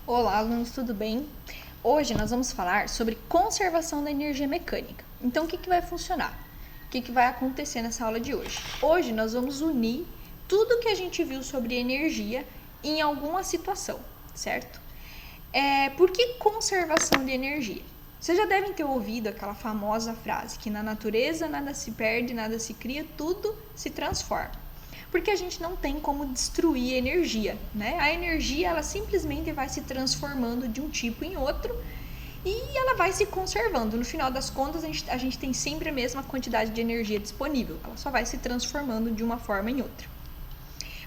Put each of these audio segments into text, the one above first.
Olá, alunos, tudo bem? Hoje nós vamos falar sobre conservação da energia mecânica. Então, o que vai funcionar? O que vai acontecer nessa aula de hoje? Hoje nós vamos unir tudo que a gente viu sobre energia em alguma situação, certo? Por que conservação de energia? Vocês já devem ter ouvido aquela famosa frase que na natureza nada se perde, nada se cria, tudo se transforma. Porque a gente não tem como destruir energia, né? A energia, ela simplesmente vai se transformando de um tipo em outro e ela vai se conservando. No final das contas, a gente tem sempre a mesma quantidade de energia disponível. Ela só vai se transformando de uma forma em outra.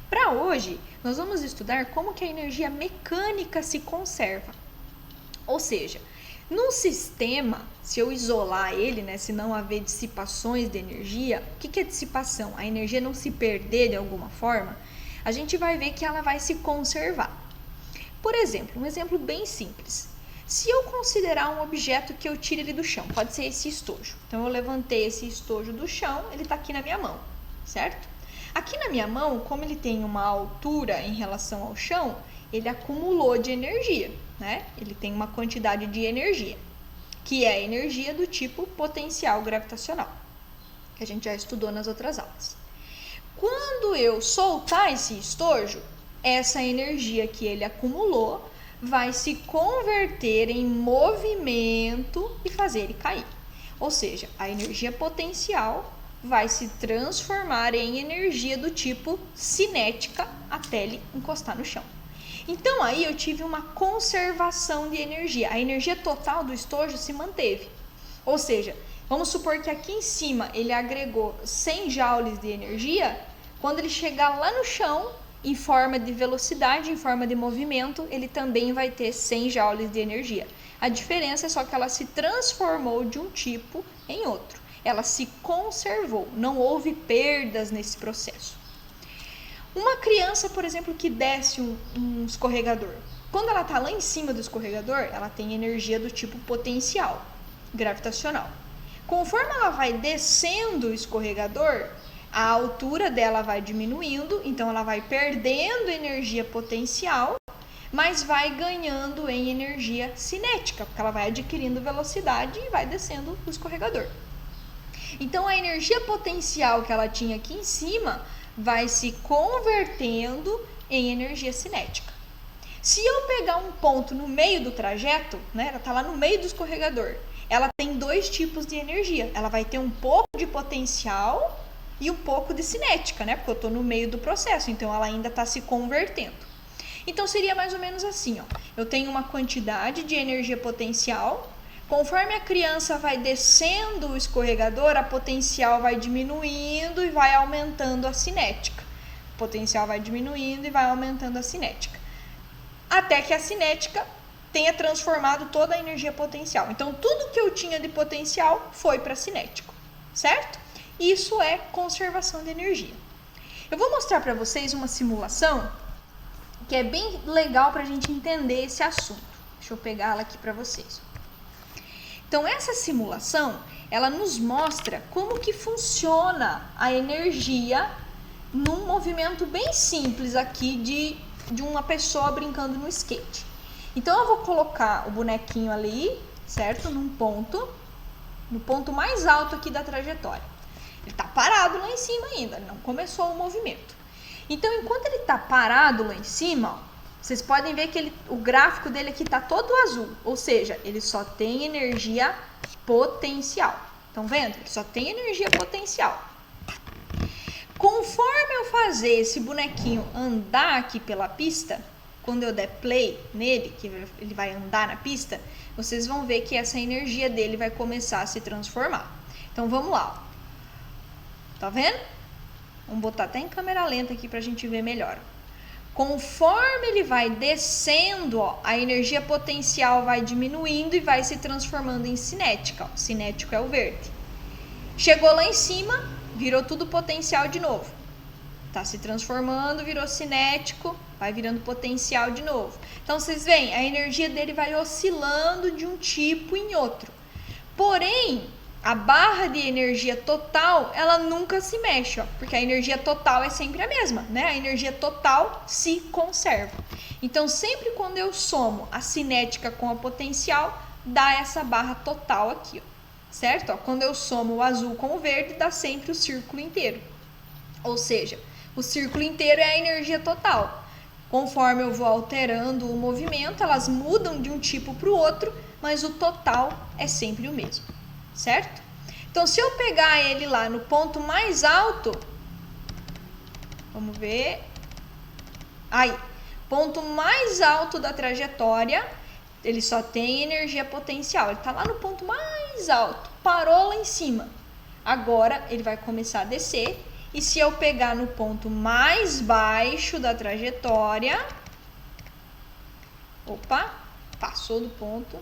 Para hoje, nós vamos estudar como que a energia mecânica se conserva. Ou seja, num sistema, se eu isolar ele, né, se não haver dissipações de energia, o que é dissipação? A energia não se perder de alguma forma, a gente vai ver que ela vai se conservar. Por exemplo, um exemplo bem simples. Se eu considerar um objeto que eu tire ele do chão, pode ser esse estojo. Então, eu levantei esse estojo do chão, ele está aqui na minha mão, certo? Aqui na minha mão, como ele tem uma altura em relação ao chão, ele acumulou de energia, né? Ele tem uma quantidade de energia, que é a energia do tipo potencial gravitacional, que a gente já estudou nas outras aulas. Quando eu soltar esse estojo, essa energia que ele acumulou vai se converter em movimento e fazer ele cair. Ou seja, a energia potencial vai se transformar em energia do tipo cinética até ele encostar no chão. Então, aí eu tive uma conservação de energia. A energia total do estojo se manteve. Ou seja, vamos supor que aqui em cima ele agregou 100 joules de energia. Quando ele chegar lá no chão, em forma de velocidade, em forma de movimento, ele também vai ter 100 joules de energia. A diferença é só que ela se transformou de um tipo em outro. Ela se conservou, não houve perdas nesse processo. Uma criança, por exemplo, que desce um escorregador, quando ela está lá em cima do escorregador, ela tem energia do tipo potencial gravitacional. Conforme ela vai descendo o escorregador, a altura dela vai diminuindo, então ela vai perdendo energia potencial, mas vai ganhando em energia cinética, porque ela vai adquirindo velocidade e vai descendo o escorregador. Então, a energia potencial que ela tinha aqui em cima vai se convertendo em energia cinética. Se eu pegar um ponto no meio do trajeto, né, ela está lá no meio do escorregador, ela tem dois tipos de energia. Ela vai ter um pouco de potencial e um pouco de cinética, né, porque eu estou no meio do processo, então ela ainda está se convertendo. Então, seria mais ou menos assim, ó. Eu tenho uma quantidade de energia potencial. Conforme a criança vai descendo o escorregador, a potencial vai diminuindo e vai aumentando a cinética. O potencial vai diminuindo e vai aumentando a cinética. Até que a cinética tenha transformado toda a energia potencial. Então, tudo que eu tinha de potencial foi para cinético, certo? Isso é conservação de energia. Eu vou mostrar para vocês uma simulação que é bem legal para a gente entender esse assunto. Deixa eu pegá-la aqui para vocês. Então, essa simulação, ela nos mostra como que funciona a energia num movimento bem simples aqui de uma pessoa brincando no skate. Então, eu vou colocar o bonequinho ali, certo? No ponto mais alto aqui da trajetória. Ele está parado lá em cima ainda, não começou o movimento. Então, enquanto ele está parado lá em cima, ó, vocês podem ver que o gráfico dele aqui está todo azul, ou seja, ele só tem energia potencial. Estão vendo? Ele só tem energia potencial. Conforme eu fazer esse bonequinho andar aqui pela pista, quando eu der play nele, que ele vai andar na pista, vocês vão ver que essa energia dele vai começar a se transformar. Então, vamos lá. Ó. Tá vendo? Vamos botar até em câmera lenta aqui para a gente ver melhor. Conforme ele vai descendo, ó, a energia potencial vai diminuindo e vai se transformando em cinética. Ó. Cinético é o verde. Chegou lá em cima, virou tudo potencial de novo. Tá se transformando, virou cinético, vai virando potencial de novo. Então, vocês veem, a energia dele vai oscilando de um tipo em outro. Porém, a barra de energia total, ela nunca se mexe, ó, porque a energia total é sempre a mesma, né? A energia total se conserva. Então, sempre quando eu somo a cinética com a potencial, dá essa barra total aqui, ó. Certo? Ó, quando eu somo o azul com o verde, dá sempre o círculo inteiro. Ou seja, o círculo inteiro é a energia total. Conforme eu vou alterando o movimento, elas mudam de um tipo para o outro, mas o total é sempre o mesmo, certo? Então, se eu pegar ele lá no ponto mais alto, vamos ver, aí, ponto mais alto da trajetória, ele só tem energia potencial, ele está lá no ponto mais alto, parou lá em cima. Agora, ele vai começar a descer. E se eu pegar no ponto mais baixo da trajetória, opa, passou do ponto.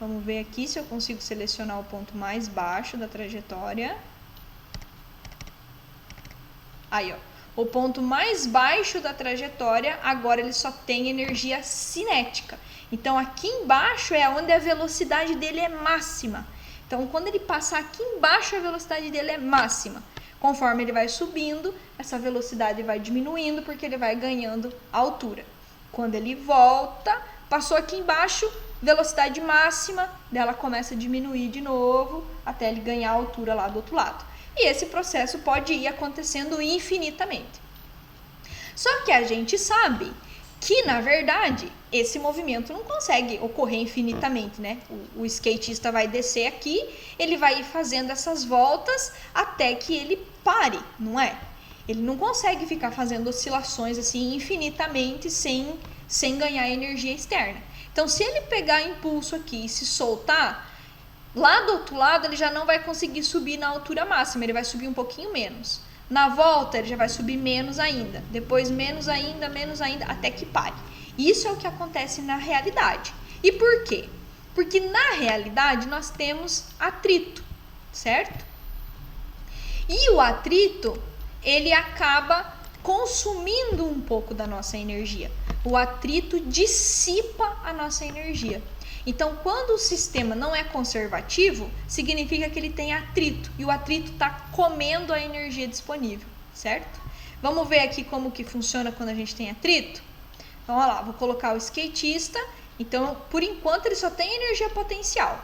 Vamos ver aqui se eu consigo selecionar o ponto mais baixo da trajetória. Aí, ó, o ponto mais baixo da trajetória, agora ele só tem energia cinética. Então, aqui embaixo é onde a velocidade dele é máxima. Então, quando ele passar aqui embaixo, a velocidade dele é máxima. Conforme ele vai subindo, essa velocidade vai diminuindo porque ele vai ganhando altura. Quando ele volta, passou aqui embaixo, velocidade máxima, dela começa a diminuir de novo até ele ganhar altura lá do outro lado. E esse processo pode ir acontecendo infinitamente. Só que a gente sabe que, na verdade, esse movimento não consegue ocorrer infinitamente, né? O skatista vai descer aqui, ele vai ir fazendo essas voltas até que ele pare, não é? Ele não consegue ficar fazendo oscilações assim infinitamente sem ganhar energia externa. Então, se ele pegar impulso aqui e se soltar, lá do outro lado ele já não vai conseguir subir na altura máxima, ele vai subir um pouquinho menos. Na volta ele já vai subir menos ainda, depois menos ainda, até que pare. Isso é o que acontece na realidade. E por quê? Porque na realidade nós temos atrito, certo? E o atrito, ele acaba consumindo um pouco da nossa energia. O atrito dissipa a nossa energia. Então, quando o sistema não é conservativo, significa que ele tem atrito, e o atrito está comendo a energia disponível, certo? Vamos ver aqui como que funciona quando a gente tem atrito? Então, olha lá, vou colocar o skatista. Então, por enquanto, ele só tem energia potencial.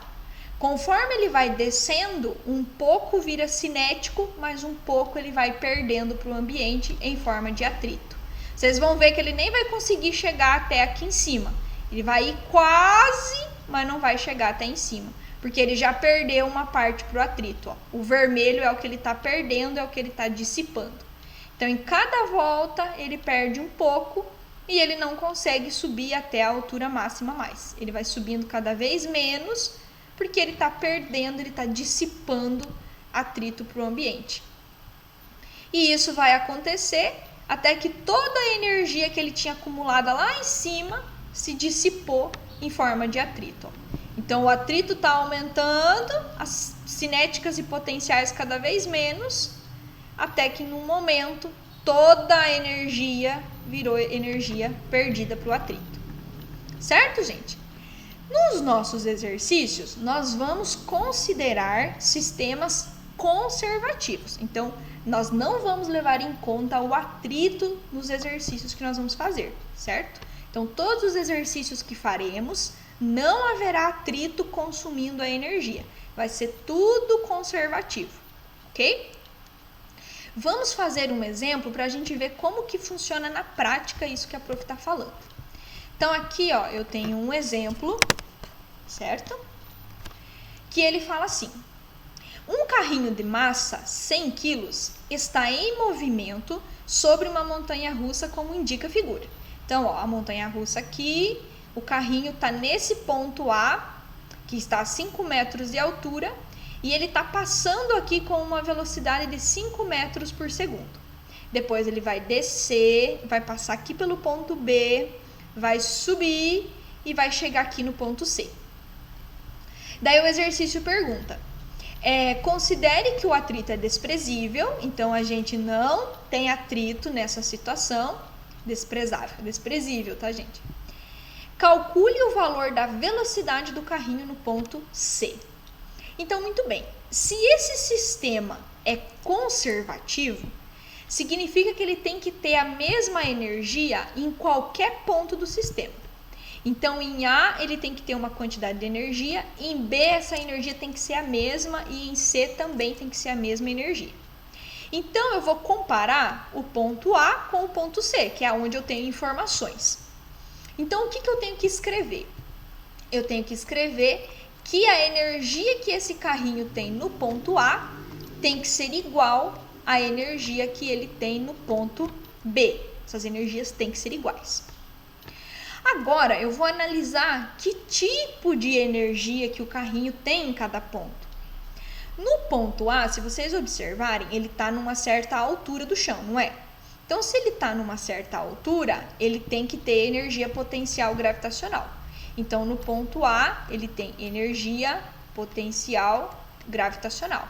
Conforme ele vai descendo, um pouco vira cinético, mas um pouco ele vai perdendo para o ambiente em forma de atrito. Vocês vão ver que ele nem vai conseguir chegar até aqui em cima. Ele vai ir quase, mas não vai chegar até em cima, porque ele já perdeu uma parte para o atrito. Ó. O vermelho é o que ele está perdendo, é o que ele está dissipando. Então, em cada volta, ele perde um pouco e ele não consegue subir até a altura máxima mais. Ele vai subindo cada vez menos, porque ele está perdendo, ele está dissipando atrito para o ambiente. E isso vai acontecer até que toda a energia que ele tinha acumulada lá em cima se dissipou em forma de atrito. Então, o atrito está aumentando, as cinéticas e potenciais cada vez menos, até que num momento toda a energia virou energia perdida para o atrito. Certo, gente? Nos nossos exercícios, nós vamos considerar sistemas conservativos. Então, nós não vamos levar em conta o atrito nos exercícios que nós vamos fazer, certo? Então, todos os exercícios que faremos, não haverá atrito consumindo a energia. Vai ser tudo conservativo, ok? Vamos fazer um exemplo para a gente ver como que funciona na prática isso que a prof está falando. Então, aqui, ó, eu tenho um exemplo, certo? Que ele fala assim: um carrinho de massa, 100 quilos, está em movimento sobre uma montanha-russa, como indica a figura. Então, ó, a montanha-russa aqui, o carrinho está nesse ponto A, que está a 5 metros de altura, e ele está passando aqui com uma velocidade de 5 metros por segundo. Depois ele vai descer, vai passar aqui pelo ponto B, vai subir e vai chegar aqui no ponto C. Daí o exercício pergunta: considere que o atrito é desprezível, então a gente não tem atrito nessa situação. Desprezível, tá, gente? Calcule o valor da velocidade do carrinho no ponto C. Então, muito bem, se esse sistema é conservativo, significa que ele tem que ter a mesma energia em qualquer ponto do sistema. Então, em A, ele tem que ter uma quantidade de energia, em B, essa energia tem que ser a mesma e em C também tem que ser a mesma energia. Então, eu vou comparar o ponto A com o ponto C, que é onde eu tenho informações. Então, o que eu tenho que escrever? Eu tenho que escrever que a energia que esse carrinho tem no ponto A tem que ser igual à energia que ele tem no ponto B. Essas energias têm que ser iguais. Agora, eu vou analisar que tipo de energia que o carrinho tem em cada ponto. No ponto A, se vocês observarem, ele está numa certa altura do chão, não é? Então, se ele está numa certa altura, ele tem que ter energia potencial gravitacional. Então, no ponto A, ele tem energia potencial gravitacional.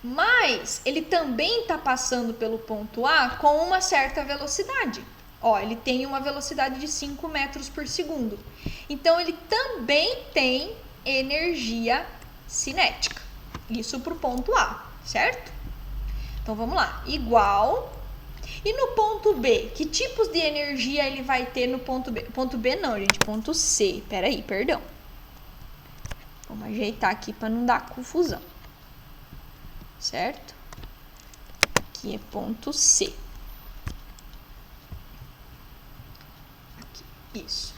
Mas, ele também está passando pelo ponto A com uma certa velocidade. Ó, ele tem uma velocidade de 5 metros por segundo. Então, ele também tem energia cinética. Isso para o ponto A, certo? Então, vamos lá. Igual. E no ponto B, que tipos de energia ele vai ter no ponto B? Ponto B não, gente. Ponto C. Peraí, perdão. Vamos ajeitar aqui para não dar confusão. Certo? Aqui é ponto C. Isso.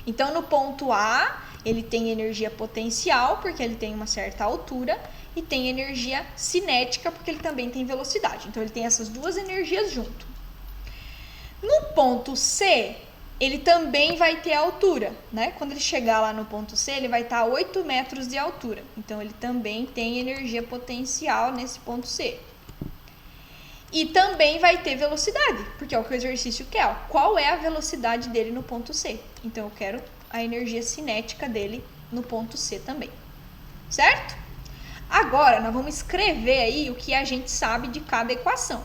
Então, no ponto A, ele tem energia potencial, porque ele tem uma certa altura, e tem energia cinética, porque ele também tem velocidade. Então, ele tem essas duas energias junto. No ponto C, ele também vai ter altura, né? Quando ele chegar lá no ponto C, ele vai estar a 8 metros de altura. Então, ele também tem energia potencial nesse ponto C. E também vai ter velocidade, porque é o que o exercício quer. Ó. Qual é a velocidade dele no ponto C? Então, eu quero a energia cinética dele no ponto C também. Certo? Agora, nós vamos escrever aí o que a gente sabe de cada equação.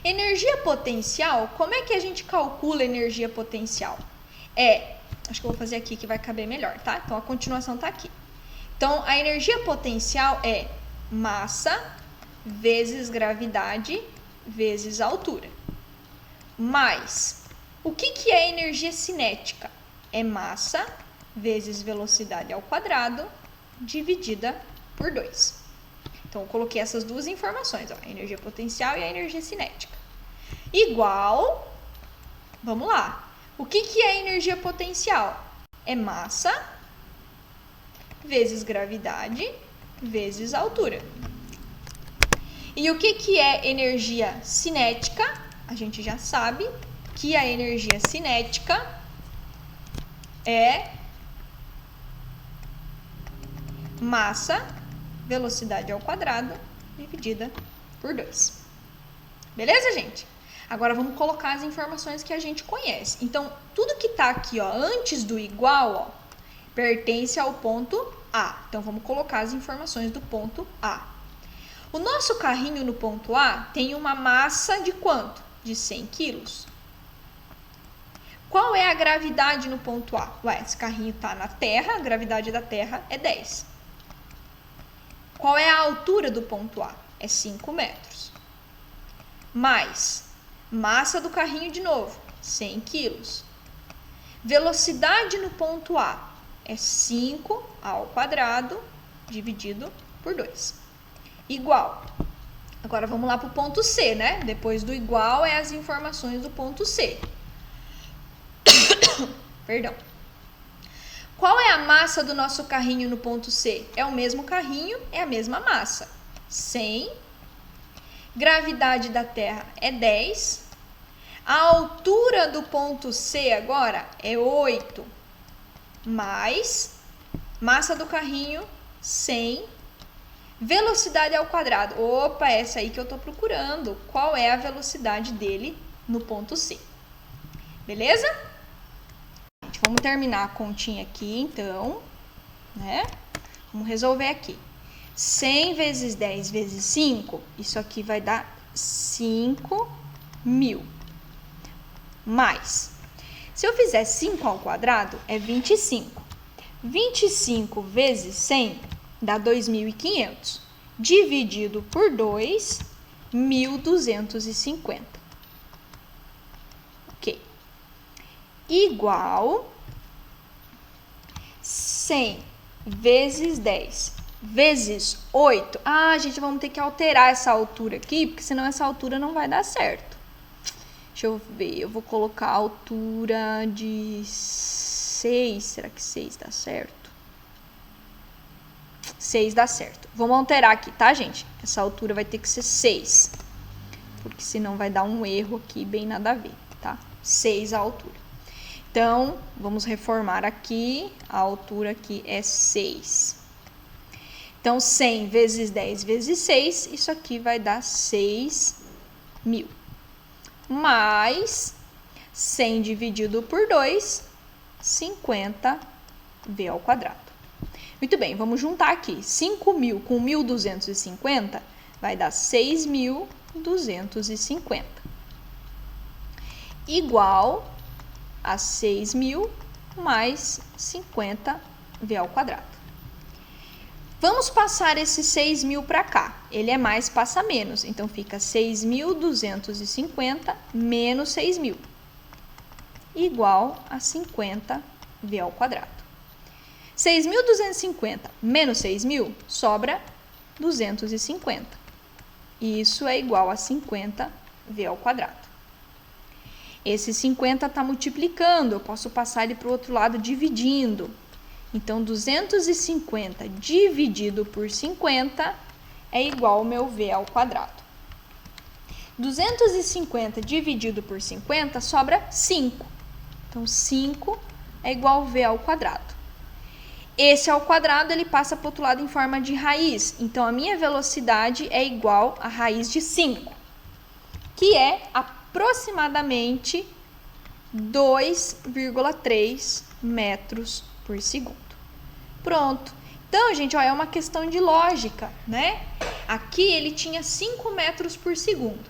Energia potencial, como é que a gente calcula energia potencial? Acho que eu vou fazer aqui que vai caber melhor, tá? Então, a continuação tá aqui. Então, a energia potencial é massa vezes gravidade vezes altura. Mas, o que é energia cinética? É massa vezes velocidade ao quadrado dividida por 2. Então, eu coloquei essas duas informações, ó, a energia potencial e a energia cinética. Igual, vamos lá. O que é energia potencial? É massa vezes gravidade vezes altura. E o que é energia cinética? A gente já sabe que a energia cinética é massa, velocidade ao quadrado, dividida por 2. Beleza, gente? Agora, vamos colocar as informações que a gente conhece. Então, tudo que está aqui, ó, antes do igual, ó, pertence ao ponto A. Então, vamos colocar as informações do ponto A. O nosso carrinho no ponto A tem uma massa de quanto? De 100 quilos. Qual é a gravidade no ponto A? Ué, esse carrinho está na Terra, a gravidade da Terra é 10. Qual é a altura do ponto A? É 5 metros. Mais massa do carrinho de novo, 100 quilos. Velocidade no ponto A é 5 ao quadrado dividido por 2. Igual. Agora vamos lá para o ponto C, né? Depois do igual é as informações do ponto C. Perdão. Qual é a massa do nosso carrinho no ponto C? É o mesmo carrinho, é a mesma massa. 100. Gravidade da Terra é 10. A altura do ponto C agora é 8. Mais massa do carrinho, 100. Velocidade ao quadrado. Opa, essa aí que eu estou procurando. Qual é a velocidade dele no ponto C? Beleza? Vamos terminar a continha aqui, então, né? Vamos resolver aqui. 100 vezes 10 vezes 5, isso aqui vai dar 5.000. Mais, se eu fizer 5 ao quadrado, é 25. 25 vezes 100 dá 2.500. Dividido por 2 1.250. Ok. Igual 100 vezes 10 vezes 8. Ah, gente, vamos ter que alterar essa altura aqui, porque senão essa altura não vai dar certo. Deixa eu ver, eu vou colocar a altura de 6. Será que 6 dá certo? 6 dá certo. Vamos alterar aqui, tá, gente? Essa altura vai ter que ser 6. Porque senão vai dar um erro aqui, bem nada a ver, tá? 6 a altura. Então, vamos reformar aqui. A altura aqui é 6. Então, 100 vezes 10 vezes 6, isso aqui vai dar 6.000. Mais 100 dividido por 2, 50v ao quadrado. Muito bem, vamos juntar aqui. 5.000 com 1.250 vai dar 6.250. Igual a 6.000 mais 50v ao quadrado. Vamos passar esse 6.000 para cá. Ele é mais, passa menos. Então, fica 6.250 menos 6.000. Igual a 50v ao quadrado. 6.250 menos 6.000 sobra 250. Isso é igual a 50v ao quadrado. Esse 50 está multiplicando. Eu posso passar ele para o outro lado dividindo. Então, 250 dividido por 50 é igual ao meu v ao quadrado. 250 dividido por 50 sobra 5. Então, 5 é igual ao v ao quadrado. Esse ao quadrado, ele passa para o outro lado em forma de raiz. Então, a minha velocidade é igual a raiz de 5, que é aproximadamente 2,3 metros por segundo. Pronto. Então, gente, ó, é uma questão de lógica, né? Aqui ele tinha 5 metros por segundo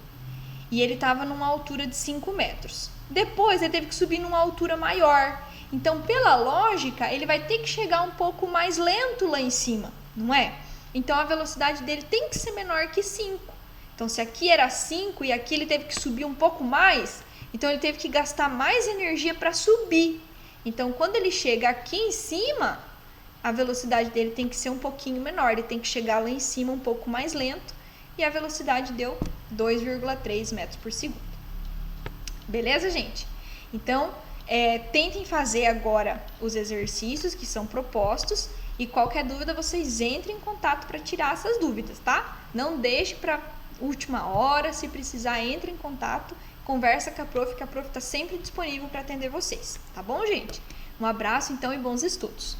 e ele estava numa altura de 5 metros. Depois ele teve que subir numa altura maior. Então, pela lógica, ele vai ter que chegar um pouco mais lento lá em cima, não é? Então, a velocidade dele tem que ser menor que 5. Então, se aqui era 5 e aqui ele teve que subir um pouco mais, então ele teve que gastar mais energia para subir. Então, quando ele chega aqui em cima, a velocidade dele tem que ser um pouquinho menor. Ele tem que chegar lá em cima um pouco mais lento e a velocidade deu 2,3 metros por segundo. Beleza, gente? Então, tentem fazer agora os exercícios que são propostos e qualquer dúvida vocês entrem em contato para tirar essas dúvidas, tá? Não deixe para última hora, se precisar entre em contato, conversa com a prof, que a prof está sempre disponível para atender vocês, tá bom, gente? Um abraço então e bons estudos!